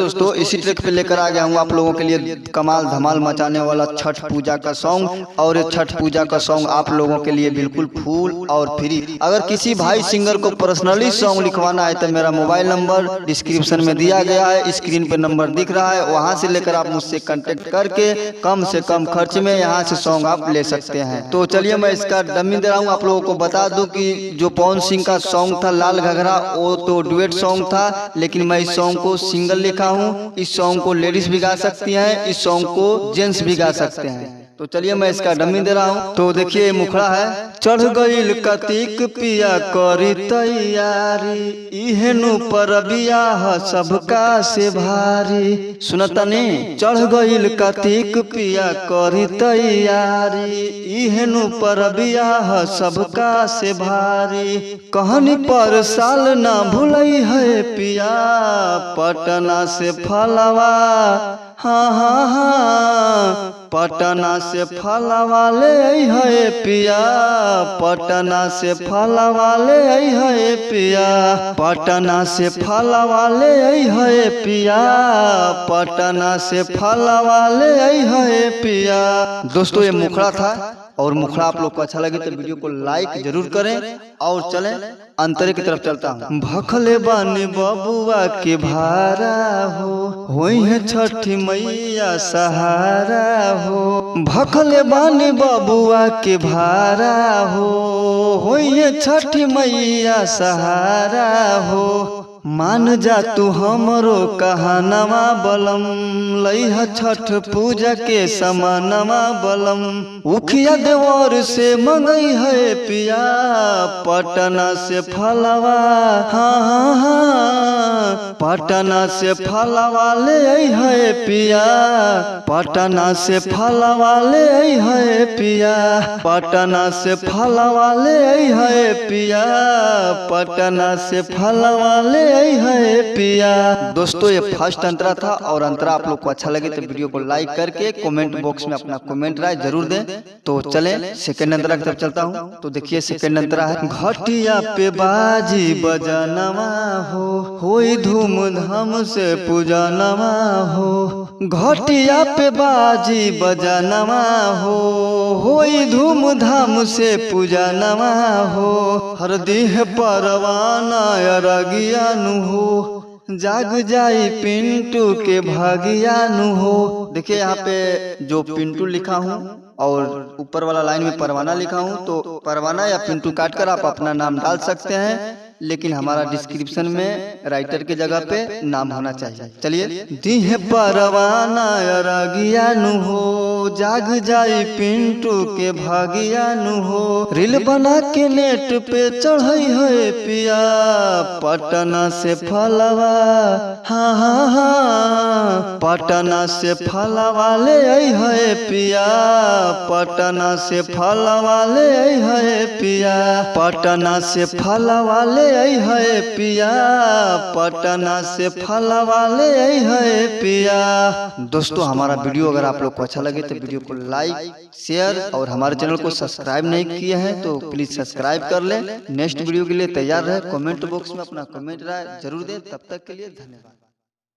दोस्तों, इसी ट्रैक पे लेकर आ गया हूँ आप लोगों के लिए कमाल धमाल मचाने वाला छठ पूजा का सॉन्ग। और ये छठ पूजा का सॉन्ग आप लोगों के लिए बिल्कुल फुल और फ्री। अगर किसी भाई सिंगर को पर्सनली सॉन्ग लिखवाना है तो मेरा मोबाइल नंबर डिस्क्रिप्शन में दिया गया है, स्क्रीन पे नंबर दिख रहा है, वहाँ से लेकर आप मुझसे कांटेक्ट करके कम से कम खर्च में यहाँ से सॉन्ग आप ले सकते हैं। तो चलिए मैं इसका डमी दे रहा हूँ। आप लोगों को बता दूं कि जो पवन सिंह का सॉन्ग था लाल घघरा, वो तो डुएट सॉन्ग था, लेकिन मैं इस सॉन्ग को सिंगल लिखा हूँ। इस सॉन्ग को लेडीज भी गा सकती हैं, इस सॉन्ग को जेंट्स भी गा सकते हैं। तो चलिए मैं इसका डमी दे रहा हूँ। तो देखिए मुखड़ा है। चढ़ गईल कार्तिक पिया करी तैयारी, इहेनु पर बियाह सबका से भारी। सुनता नहीं? चढ़ गईल कार्तिक पिया करी तैयारी, इहेनु पर बियाह सबका से भारी। कहनी पर साल ना भूलई है पिया, पटना से फलवा, हाँ हाँ हाँ, पटना से फलवा ले है पिया, पटना से फलवा ले है पिया, पटना से फलवा ले है पिया, पटना से फलवा ले है पिया। दोस्तों ये मुखड़ा था, और मुखड़ा आप लोग को अच्छा लगे तो वीडियो को लाइक जरूर करें। और चलें अंतरे की तरफ चलता हूँ। भखले बानी बबुआ के भारा हो, होई है छठी मैया सहारा हो। भखले बानी बबुआ के भारा हो, होई है छठी मैया सहारा हो। मान जा तू हमरो कहानवा बलम, लइहा छठ पूजा के समानवा बलम। उखिया देवर से मंगई है पिया, पटना से फलवा, हाँ हाँ हाँ, पटना से फलवा ले है पिया, पटना से फलवा ले है पिया, पटना से फलवा ले है पिया, पटना से फलवा ले है पिया। दोस्तों ये फर्स्ट अंतरा था, और अंतरा आप लोग को अच्छा लगे तो वीडियो को लाइक करके कमेंट बॉक्स में अपना कमेंट राय जरूर दें। तो चलें सेकंड अंतरा की तरफ चलता हूँ। तो देखिए सेकंड अंतरा है। घटिया पे बाजी बजानवा हो, होई धूमधाम से पूजनवा हो। घटिया पे बाजी बजानवा हो, होई धूमधाम से पूजनवा हो। हर देह परवाना अरगिया हो, जाग जाई पिंटू के भागियानु हो। देखिए यहाँ पे जो पिंटू लिखा हूँ और ऊपर वाला लाइन में परवाना लिखा हूँ, तो परवाना या पिंटू काटकर आप अपना नाम डाल सकते हैं, लेकिन हमारा डिस्क्रिप्शन में राइटर के जगह पे नाम होना चाहिए। चलिए। दीह परवाना अरगियानु हो, जाग जाई पिंटू के भागियानु हो। रील बना के नेट पे चढ़ई है पिया, पटना से फलवा, हाँ हाँ हाँ, पटना से फलवा ले है पिया, पटना से फलवा ले है पिया, पटना से फलवा ले है पिया, पटना से फलवा ले है पिया। दोस्तों हमारा वीडियो अगर आप लोग को अच्छा लगे तो वीडियो को लाइक शेयर, और हमारे चैनल को सब्सक्राइब नहीं किए हैं तो प्लीज सब्सक्राइब कर लें। नेक्स्ट वीडियो के लिए तैयार रहे। कमेंट बॉक्स में अपना कमेंट राय जरूर दें। तब तक के लिए धन्यवाद।